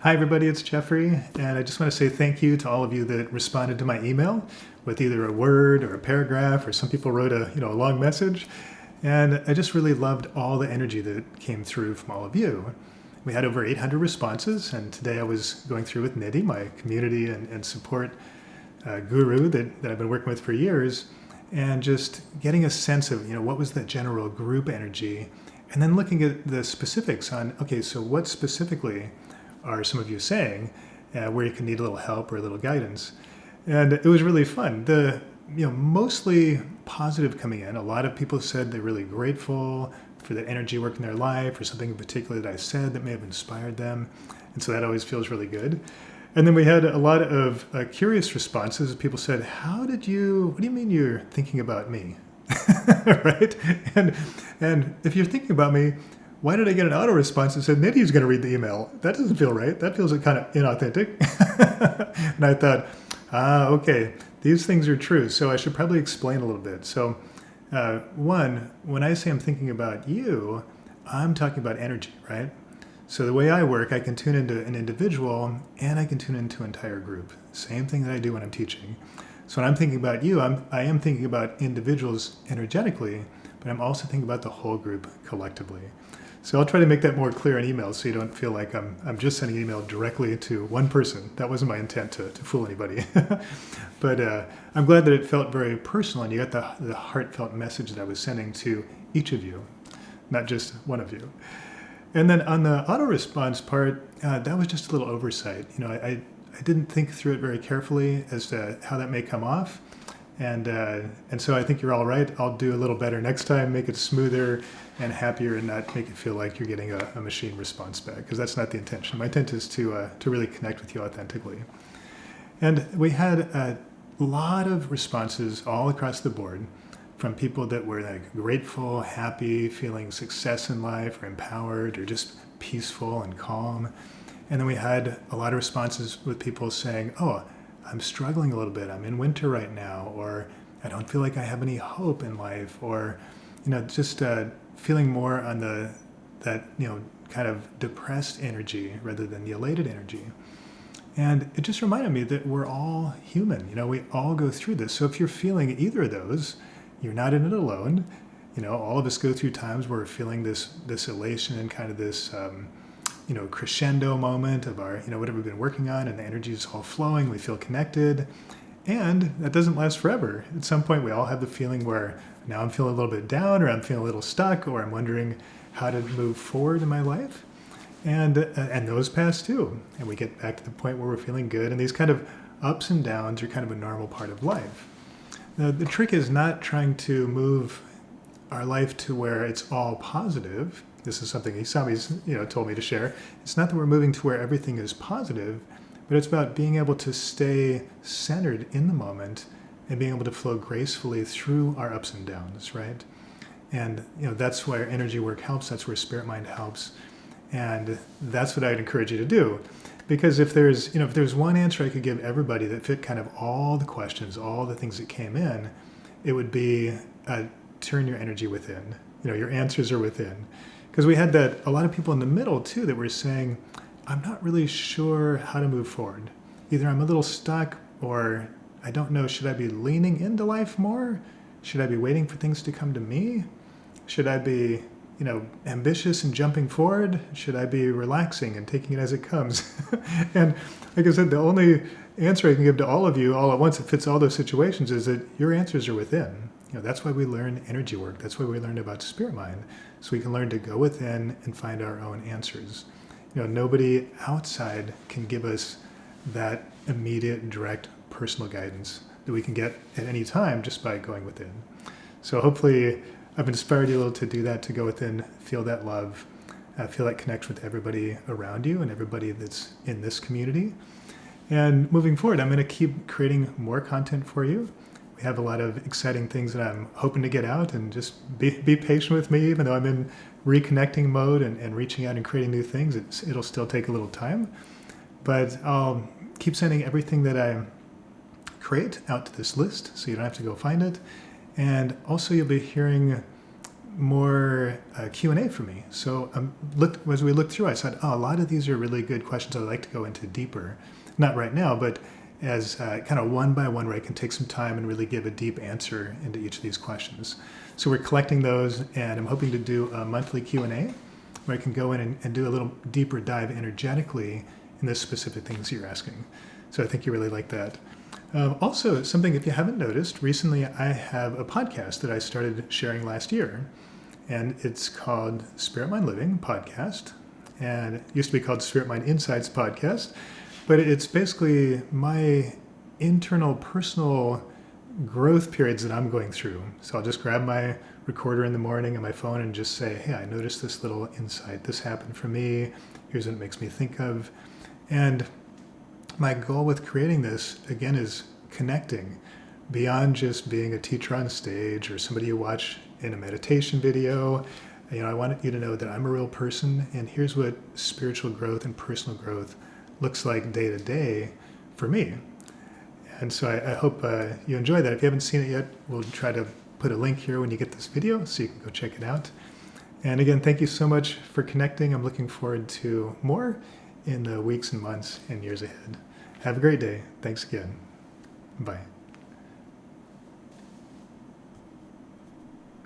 Hi, everybody, it's Jeffrey, and I just want to say thank you to all of you that responded to my email with either a word or a paragraph, or some people wrote a long message. And I just really loved all the energy that came through from all of you. We had over 800 responses, and today I was going through with Nidhi, my community and support guru that I've been working with for years, and just getting a sense of what was the general group energy, and then looking at the specifics on okay, so what specifically are some of you saying, where you can need a little help or a little guidance. And it was really fun. The mostly positive coming in. A lot of people said they're really grateful for the energy work in their life or something in particular that I said that may have inspired them. And so that always feels really good. And then we had a lot of curious responses. People said, what do you mean you're thinking about me? Right? And if you're thinking about me, why did I get an auto response that said Nidhi's going to read the email? That doesn't feel right. That feels kind of inauthentic. And I thought, okay, these things are true. So I should probably explain a little bit. So one, when I say I'm thinking about you, I'm talking about energy, right? So the way I work, I can tune into an individual and I can tune into an entire group. Same thing that I do when I'm teaching. So when I'm thinking about you, I am thinking about individuals energetically, but I'm also thinking about the whole group collectively. So I'll try to make that more clear in email so you don't feel like I'm just sending an email directly to one person. That wasn't my intent to fool anybody. But I'm glad that it felt very personal and you got the heartfelt message that I was sending to each of you, not just one of you. And then on the auto response part, that was just a little oversight. I didn't think through it very carefully as to how that may come off. And so I think you're all right. I'll do a little better next time, make it smoother and happier and not make it feel like you're getting a machine response back, because that's not the intention. My intent is to really connect with you authentically. And we had a lot of responses all across the board from people that were like grateful, happy, feeling success in life or empowered or just peaceful and calm. And then we had a lot of responses with people saying, oh, I'm struggling a little bit. I'm in winter right now, or I don't feel like I have any hope in life, or just feeling more on that kind of depressed energy rather than the elated energy. And it just reminded me that we're all human. We all go through this. So if you're feeling either of those, you're not in it alone. All of us go through times where we're feeling this elation and kind of this crescendo moment of our, whatever we've been working on, and the energy is all flowing, we feel connected. And that doesn't last forever. At some point, we all have the feeling where now I'm feeling a little bit down, or I'm feeling a little stuck, or I'm wondering how to move forward in my life. And those pass too. And we get back to the point where we're feeling good. And these kind of ups and downs are kind of a normal part of life. Now, the trick is not trying to move our life to where it's all positive. This is something Isami's told me to share. It's not that we're moving to where everything is positive, but it's about being able to stay centered in the moment and being able to flow gracefully through our ups and downs, right? And that's where energy work helps. That's where spirit mind helps, and that's what I'd encourage you to do. Because if there's one answer I could give everybody that fit kind of all the questions, all the things that came in, it would be turn your energy within. Your answers are within. Because we had a lot of people in the middle too that were saying, I'm not really sure how to move forward. Either I'm a little stuck, or I don't know, should I be leaning into life more? Should I be waiting for things to come to me? Should I be, ambitious and jumping forward? Should I be relaxing and taking it as it comes? And like I said, the only answer I can give to all of you all at once that fits all those situations is that your answers are within. That's why we learn energy work. That's why we learn about spirit mind. So we can learn to go within and find our own answers. Nobody outside can give us that immediate, direct, personal guidance that we can get at any time just by going within. So hopefully I've inspired you a little to do that, to go within, feel that love, feel that connection with everybody around you and everybody that's in this community. And moving forward, I'm going to keep creating more content for you. We have a lot of exciting things that I'm hoping to get out, and just be patient with me, even though I'm in reconnecting mode and reaching out and creating new things. It'll still take a little time, but I'll keep sending everything that I create out to this list so you don't have to go find it. And also you'll be hearing more Q&A for me. So as we looked through, I said, oh, a lot of these are really good questions I'd like to go into deeper. Not right now, but as kind of one by one, where I can take some time and really give a deep answer into each of these questions. So we're collecting those, and I'm hoping to do a monthly Q&A where I can go in and do a little deeper dive energetically in the specific things you're asking. So I think you really like that. Also, something, if you haven't noticed, recently I have a podcast that I started sharing last year, and it's called Spirit Mind Living Podcast, and it used to be called Spirit Mind Insights Podcast, but it's basically my internal personal growth periods that I'm going through. So I'll just grab my recorder in the morning and my phone and just say, hey, I noticed this little insight. This happened for me. Here's what it makes me think of. And my goal with creating this, again, is connecting beyond just being a teacher on stage or somebody you watch in a meditation video. I want you to know that I'm a real person, and here's what spiritual growth and personal growth looks like day to day for me. And so I hope you enjoy that. If you haven't seen it yet, we'll try to put a link here when you get this video so you can go check it out. And again, thank you so much for connecting. I'm looking forward to more in the weeks and months and years ahead. Have a great day. Thanks again. Bye.